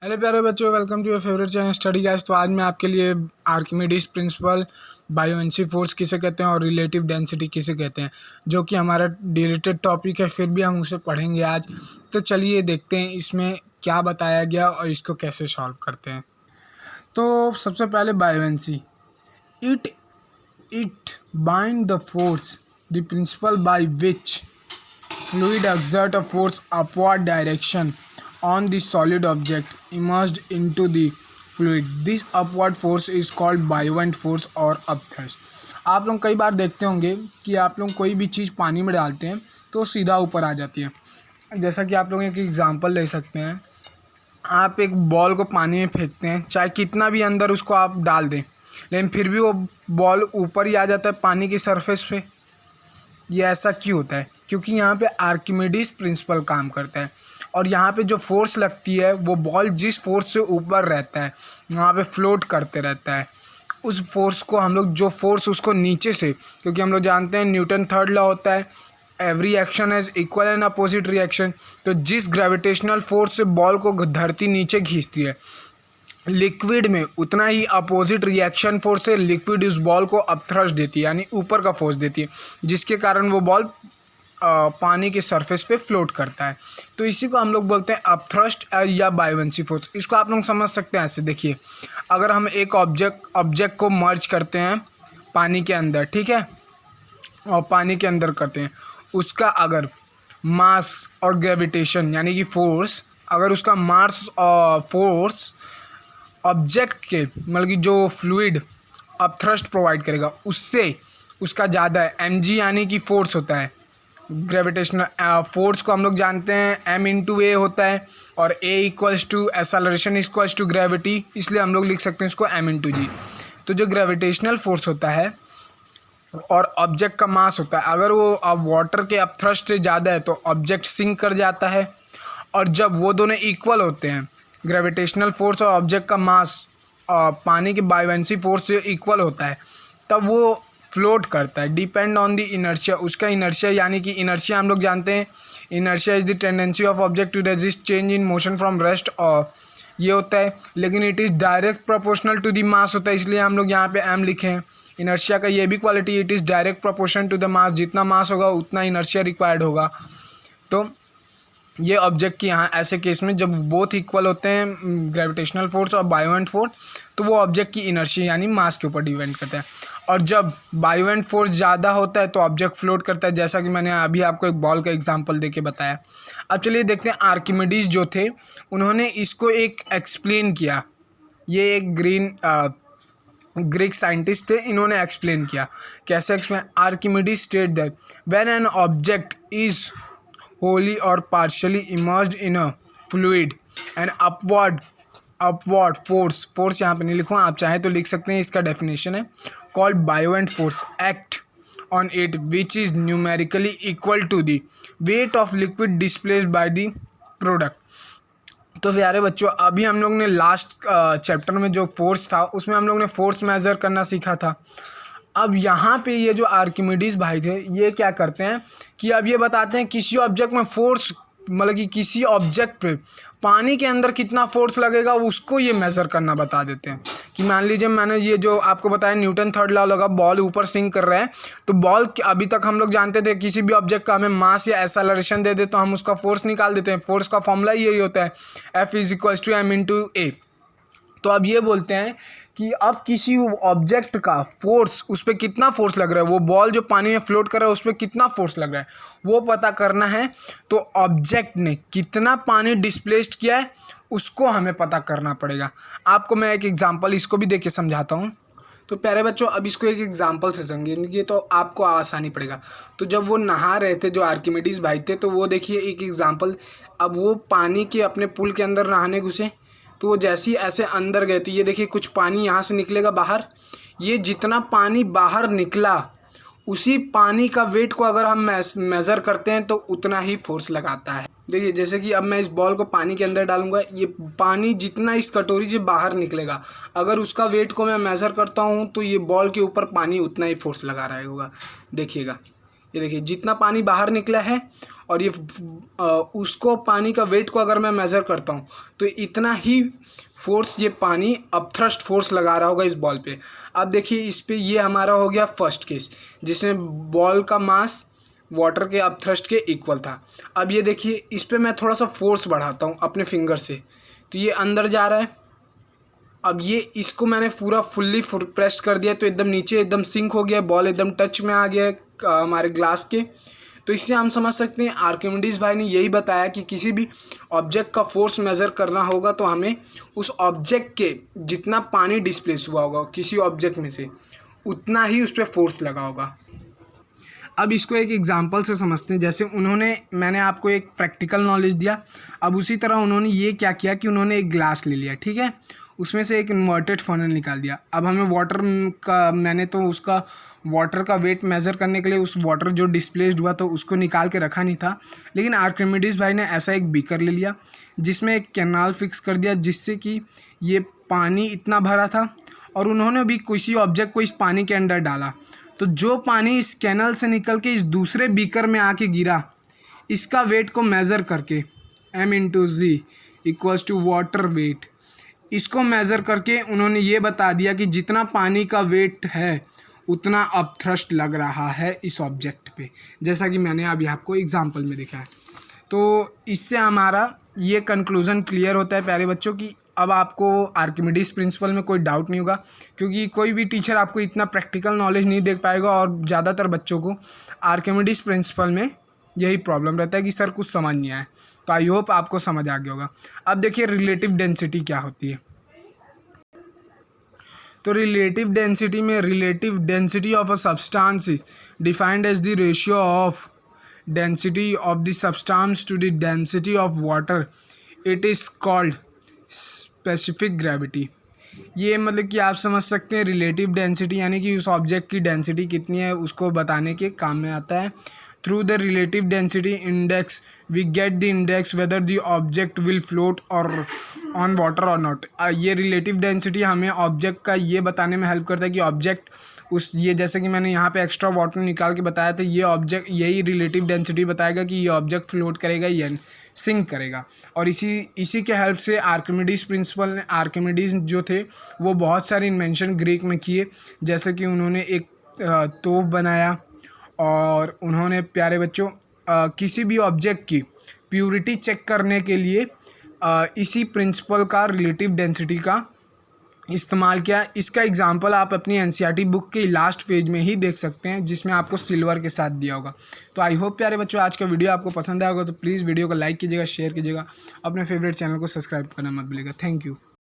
Hello प्यारे बच्चों, welcome to your favourite channel study guys. तो आज मैं आपके लिए आर्किमिडीज प्रिंसिपल, बायोएनसी फोर्स किसे कहते हैं और रिलेटिव डेंसिटी किसे कहते हैं, जो कि हमारा रिलेटेड टॉपिक है, फिर भी हम उसे पढ़ेंगे आज। तो चलिए देखते हैं इसमें क्या बताया गया और इसको कैसे सॉल्व करते हैं। तो सबसे पहले बायोएनसी, it bind the force the principal by which fluid exert a force upward direction on the solid object immersed into the fluid. This upward force is called buoyant force और upthrust. आप लोग कई बार देखते होंगे कि आप लोग कोई भी चीज़ पानी में डालते हैं तो सीधा ऊपर आ जाती है। जैसा कि आप लोग एक एग्जांपल ले सकते हैं, आप एक बॉल को पानी में फेंकते हैं, चाहे कितना भी अंदर उसको आप डाल दें, लेकिन फिर भी वो बॉल ऊपर ही आ जाता है पानी की सरफेस पे। ये ऐसा क्यों होता है? क्योंकि यहाँ पे आर्किमिडीज प्रिंसिपल काम करता है और यहाँ पे जो फोर्स लगती है वो बॉल जिस फोर्स से ऊपर रहता है वहाँ पे फ्लोट करते रहता है। उस फोर्स को हम लोग, जो फोर्स उसको नीचे से, क्योंकि हम लोग जानते हैं न्यूटन थर्ड लॉ होता है, every action has equal and opposite reaction. तो जिस ग्रेविटेशनल फोर्स से बॉल को धरती नीचे खींचती है, लिक्विड में उतना ही अपोजिट रिएक्शन फोर्स से लिक्विड उस बॉल को अपथ्रस्ट देती है, यानी ऊपर का फोर्स देती है, जिसके कारण वो बॉल पानी के सरफेस पे फ्लोट करता है। तो इसी को हम लोग बोलते हैं अपथ्रस्ट या बायोएंसी फोर्स। इसको आप लोग समझ सकते हैं ऐसे। देखिए, अगर हम एक ऑब्जेक्ट को मर्ज करते हैं पानी के अंदर, ठीक है, और पानी के अंदर करते हैं, उसका अगर मास और ग्रेविटेशन यानी कि फोर्स, अगर उसका मास और फोर्स ऑब्जेक्ट के मतलब कि जो फ्लूइड अपथ्रस्ट प्रोवाइड करेगा उससे उसका ज़्यादा है, mg यानी कि फोर्स होता है। ग्रेविटेशनल फोर्स को हम लोग जानते हैं m/a होता है और a equals to acceleration equals to gravity, इसलिए हम लोग लिख सकते हैं इसको m/g। तो जो ग्रेविटेशनल फोर्स होता है और ऑब्जेक्ट का मास होता है, अगर वो वाटर के अपथ्रस्ट से ज़्यादा है तो ऑब्जेक्ट सिंक कर जाता है, और जब वो दोनों इक्वल होते हैं, ग्रेविटेशनल फोर्स और ऑब्जेक्ट का मास पानी के बायोएंसी फोर्स से इक्वल होता है, तब वो फ्लोट करता है। डिपेंड ऑन द इनर्शिया, उसका इनर्शिया, यानी कि इनर्शिया हम लोग जानते हैं, inertia is the tendency of object to resist change in motion from rest, और ये होता है। लेकिन it is direct proportional to the mass होता है, इसलिए हम लोग यहाँ पे m लिखे हैं। इनर्शिया का ये भी quality, it is direct proportion to the mass, जितना मास होगा उतना इनर्शिया रिक्वायर्ड होगा। तो ये ऑब्जेक्ट की यहाँ ऐसे केस में जब बोथ इक्वल होते हैं, ग्रेविटेशनल फोर्स और बायोएंट फोर्स, तो वो ऑब्जेक्ट की इनर्शिया यानी मास के ऊपर डिपेंड करता है। और जब बायोएंट फोर्स ज़्यादा होता है तो ऑब्जेक्ट फ्लोट करता है, जैसा कि मैंने अभी आपको एक बॉल का एग्जांपल देके बताया। अब चलिए देखते हैं, आर्किमिडीज जो थे उन्होंने इसको एक एक्सप्लेन किया। ये एक ग्रीक साइंटिस्ट थे, इन्होंने एक्सप्लेन किया। कैसे explain? Archimedes state that when an object is wholly or partially immersed in a fluid and upward force यहाँ पे नहीं लिखूँगा, आप चाहें तो लिख सकते हैं, इसका डेफिनेशन है called buoyant force act on it which is numerically equal to the weight of liquid displaced by the product। तो प्यारे बच्चों, अभी हम लोग ने लास्ट चैप्टर में जो फोर्स था उसमें हम लोग ने फोर्स मेज़र करना सीखा था। अब यहाँ पे ये जो आर्किमिडीज भाई थे, ये क्या करते हैं कि अब ये बताते हैं किसी ऑब्जेक्ट में फोर्स, मतलब कि किसी ऑब्जेक्ट पे पानी के अंदर कितना फोर्स लगेगा उसको ये मेज़र करना बता देते हैं। कि मान लीजिए मैंने ये जो आपको बताया न्यूटन थर्ड लॉ लगा, बॉल ऊपर सिंक कर रहा है, तो बॉल अभी तक हम लोग जानते थे किसी भी ऑब्जेक्ट का हमें मास या एक्सेलरेशन दे दे तो हम उसका फोर्स निकाल देते हैं। फोर्स का फॉर्मूला यही होता है, F = m/a। तो अब ये बोलते हैं कि अब किसी ऑब्जेक्ट का फोर्स, उस पर कितना फोर्स लग रहा है, वो बॉल जो पानी में फ्लोट कर रहा है उस पर कितना फोर्स लग रहा है वो पता करना है। तो ऑब्जेक्ट ने कितना पानी डिस्प्लेस्ड किया है उसको हमें पता करना पड़ेगा। आपको मैं एक एग्जांपल इसको भी देके समझाता हूँ। तो प्यारे बच्चों, अब इसको एक एग्जांपल से समझेंगे तो आपको आसानी पड़ेगा। तो जब वो नहा रहे थे, जो आर्किमिडीज भाई थे, तो वो देखिए एक एग्जाम्पल, अब वो पानी के अपने पुल के अंदर नहाने घुसे, तो वो जैसे ही ऐसे अंदर गए तो ये देखिए कुछ पानी यहाँ से निकलेगा बाहर। ये जितना पानी बाहर निकला उसी पानी का वेट को अगर हम मेज़र करते हैं तो उतना ही फोर्स लगाता है। देखिए, जैसे कि अब मैं इस बॉल को पानी के अंदर डालूंगा, ये पानी जितना इस कटोरी से बाहर निकलेगा, अगर उसका वेट को मैं मेज़र करता हूँ तो ये बॉल के ऊपर पानी उतना ही फोर्स लगा रहा होगा। देखिएगा, ये देखिए जितना पानी बाहर निकला है और ये उसको पानी का वेट को अगर मैं मेज़र करता हूँ तो इतना ही फोर्स ये पानी अपथ्रस्ट फोर्स लगा रहा होगा इस बॉल पे। अब देखिए इस पे ये हमारा हो गया फर्स्ट केस जिसमें बॉल का मास वाटर के अपथ्रस्ट के इक्वल था। अब ये देखिए इस पे मैं थोड़ा सा फोर्स बढ़ाता हूँ अपने फिंगर से, तो ये अंदर जा रहा है। अब ये इसको मैंने पूरा फुल्ली प्रेस कर दिया तो एकदम नीचे एकदम सिंक हो गया, बॉल एकदम टच में आ गया हमारे ग्लास के। तो इससे हम समझ सकते हैं आर्किमिडीज भाई ने यही बताया कि किसी भी ऑब्जेक्ट का फोर्स मेज़र करना होगा तो हमें उस ऑब्जेक्ट के जितना पानी डिस्प्लेस हुआ होगा किसी ऑब्जेक्ट में से उतना ही उस पर फोर्स लगा होगा। अब इसको एक एग्जांपल से समझते हैं। जैसे मैंने आपको एक प्रैक्टिकल नॉलेज दिया, अब उसी तरह उन्होंने ये क्या किया कि उन्होंने एक ग्लास ले लिया, ठीक है, उसमें से एक इन्वर्टेड फनल निकाल दिया। अब हमें मैंने तो उसका वाटर का वेट मेज़र करने के लिए उस वाटर जो डिस्प्लेस्ड हुआ तो उसको निकाल के रखा नहीं था, लेकिन आर्किमिडीज भाई ने ऐसा एक बीकर ले लिया जिसमें एक कैनाल फिक्स कर दिया जिससे कि ये पानी इतना भरा था और उन्होंने भी किसी ऑब्जेक्ट को इस पानी के अंदर डाला, तो जो पानी इस कैनल से निकल के इस दूसरे बीकर में आके गिरा, इसका वेट को मेज़र करके m/g = वाटर वेट, इसको मेज़र करके उन्होंने ये बता दिया कि जितना पानी का वेट है उतना अपथ्रस्ट लग रहा है इस ऑब्जेक्ट पे, जैसा कि मैंने अभी आपको एग्जांपल में दिखाया। तो इससे हमारा ये कंक्लूज़न क्लियर होता है प्यारे बच्चों कि अब आपको आर्किमिडीज प्रिंसिपल में कोई डाउट नहीं होगा, क्योंकि कोई भी टीचर आपको इतना प्रैक्टिकल नॉलेज नहीं दे पाएगा और ज़्यादातर बच्चों को आर्किमिडीज प्रिंसिपल में यही प्रॉब्लम रहता है कि सर कुछ समझ नहीं आया। तो आई होप आपको समझ आ गया होगा। अब देखिए रिलेटिव डेंसिटी क्या होती है। तो रिलेटिव डेंसिटी में relative density of a substance is defined as the ratio of density of the substance to the density of water. It is called specific gravity. ये मतलब कि आप समझ सकते हैं रिलेटिव डेंसिटी यानी कि उस ऑब्जेक्ट की डेंसिटी कितनी है उसको बताने के काम में आता है। Through the relative density index we get the index whether the object will float or on water or not. ये रिलेटिव डेंसिटी हमें ऑब्जेक्ट का ये बताने में हेल्प करता है कि ऑब्जेक्ट जैसे कि मैंने यहाँ पे एक्स्ट्रा वाटर निकाल के बताया था, ये ऑब्जेक्ट यही रिलेटिव डेंसिटी बताएगा कि ये ऑब्जेक्ट फ्लोट करेगा या सिंक करेगा। और इसी के हेल्प से आर्किमिडीज जो थे वो बहुत सारे इन्वेंशन ग्रीक में किए, जैसे कि उन्होंने एक तोप बनाया और उन्होंने प्यारे बच्चों किसी भी ऑब्जेक्ट की प्यूरिटी चेक करने के लिए इसी प्रिंसिपल का रिलेटिव डेंसिटी का इस्तेमाल किया। इसका एग्जांपल आप अपनी एनसीईआरटी बुक के लास्ट पेज में ही देख सकते हैं जिसमें आपको सिल्वर के साथ दिया होगा। तो आई होप प्यारे बच्चों आज का वीडियो आपको पसंद आया होगा, तो प्लीज़ वीडियो को लाइक कीजिएगा, शेयर कीजिएगा, अपने फेवरेट चैनल को सब्सक्राइब करना मत भूलिएगा। Thank you.